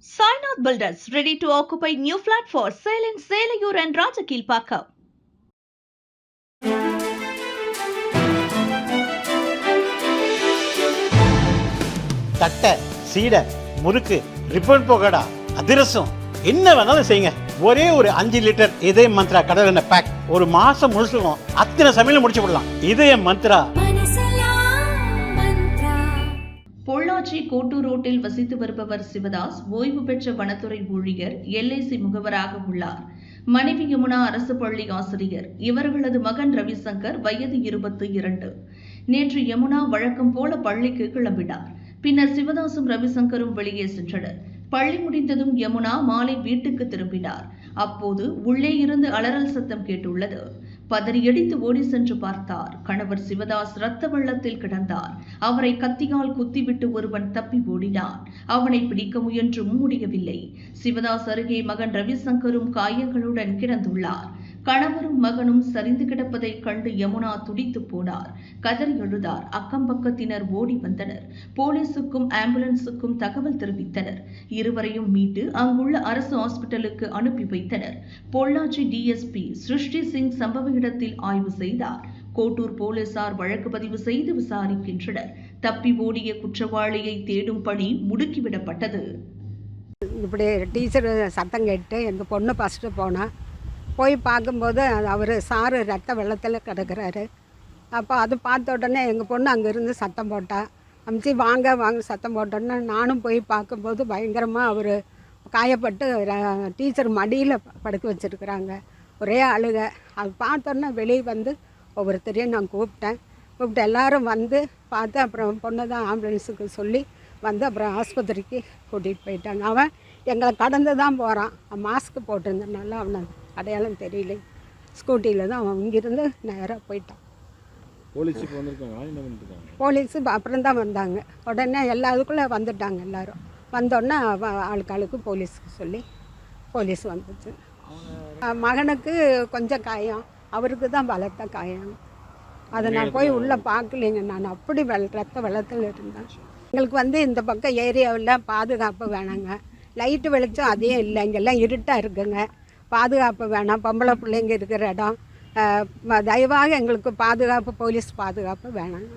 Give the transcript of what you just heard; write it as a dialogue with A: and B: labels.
A: Sainath Builders ready to occupy new flat for sale in Selayur and Rajakilpakkam.
B: தட்டை சீடை முறுக்கு ribbon போகடா அதிரசம் என்ன வேணாலும் செய்யுங்க. ஒரே ஒரு 5 லிட்டர் இதய மந்த்ரா கடல் எண்ணெய் பேக் ஒரு மாசம் முழுசுக்கும் அத்தனை சமையல முடிச்சு விடலாம். இதய மந்த்ரா.
A: பொள்ளாச்சி கோட்டூர் ரோட்டில் வசித்து வருபவர் சிவதாஸ் ஓய்வு பெற்ற வனத்துறை ஊழியர் LIC முகவராக உள்ளார். மனைவி யமுனா அரசு பள்ளி ஆசிரியர். இவர்களது மகன் ரவிசங்கர் வயது 22. நேற்று யமுனா வழக்கம் போல பள்ளிக்கு கிளம்பினார். பின்னர் சிவதாசும் ரவிசங்கரும் வெளியே சென்றனர். பள்ளி முடிந்ததும் யமுனா மாலை வீட்டுக்கு திரும்பினார். அப்போது உள்ளே இருந்து அலறல் சத்தம் கேட்டுள்ளது. பதறியடித்து ஓடி சென்று பார்த்தார். கணவர் சிவதாஸ் இரத்த வெள்ளத்தில் கிடந்தார். அவரை கத்தியால் குத்திவிட்டு ஒருவன் தப்பி ஓடினான். அவனை பிடிக்க முயன்றும் முடியவில்லை. சிவதாஸ் அருகே மகன் ரவிசங்கரும் காயங்களுடன் கிடந்துள்ளார். கணவரும் மகனும் சரிந்து கிடப்பதை கண்டு யமுனா துடித்து போனார். கதறி எழுதார். அக்கம் பக்கத்தினர் ஓடி வந்தனர். போலீசுக்கும் ஆம்புலன்ஸுக்கும் தகவல் தெரிவித்தனர். இருவரையும் மீட்டு அங்குள்ள அரசு ஹாஸ்பிட்டலுக்கு அனுப்பி வைத்தனர். பொள்ளாச்சி DSP சிருஷ்டி சிங் சம்பவ இடத்தில் ஆய்வு செய்தார். கோட்டூர் போலீசார் வழக்கு பதிவு செய்து விசாரிக்கின்றனர். தப்பி ஓடிய குற்றவாளியை தேடும் பணி முடுக்கிவிடப்பட்டது.
C: இப்படி டீச்சர் சத்தம் கேட்டு எங்கள் பொண்ணு ஃபஸ்ட்டு போனால் போய் பார்க்கும்போது அவர் சாரு ரத்த வெள்ளத்தில் கிடக்கிறாரு. அப்போ அது பார்த்த உடனே எங்கள் பொண்ணு அங்கேருந்து சத்தம் போட்டா. அமிச்சு வாங்க வாங்க சத்தம் போட்டோன்னே நானும் போய் பார்க்கும்போது பயங்கரமாக அவர் காயப்பட்டு டீச்சர் மடியில் படுக்க வச்சுருக்குறாங்க. ஒரே அழுக. அது பார்த்தோன்னே வெளியே வந்து ஒவ்வொருத்தரையும் நான் கூப்பிட்டு எல்லோரும் வந்து பார்த்து அப்புறம் பொண்ணை தான் ஆம்புலன்ஸுக்கு சொல்லி வந்து அப்புறம் ஆஸ்பத்திரிக்கு கூட்டிகிட்டு போயிட்டாங்க. அவன் எங்களை கடந்து தான் போகிறான். மாஸ்க் போட்டிருந்தனால அவனை அடையாளம் தெரியல. ஸ்கூட்டியில் தான் அவன் இங்கிருந்து நேராக போயிட்டான். போலீஸு அப்புறம் தான் வந்தாங்க. உடனே எல்லாத்துக்குள்ளே வந்துட்டாங்க. எல்லோரும் வந்தோடனே ஆளுக்கு போலீஸுக்கு சொல்லி போலீஸ் வந்துச்சு. மகனுக்கு கொஞ்சம் காயம், அவருக்கு தான் பலத்த காயம். அதை நான் போய் உள்ளே பார்க்கலைங்க. நான் அப்படி ரத்த வெள்ளத்தில் இருந்தேன். எங்களுக்கு இந்த பக்கம் ஏரியாவில் பாதுகாப்பு வேணாங்க. லைட்டு வெளிச்சம் அதே இல்லை. இங்கெல்லாம் இருட்டாக இருக்குங்க. பாதுகாப்பு வேணாம். பொம்பளை பிள்ளைங்க இருக்கிற இடம். தயவாக எங்களுக்கு பாதுகாப்பு, போலீஸ் பாதுகாப்பு வேணாங்க.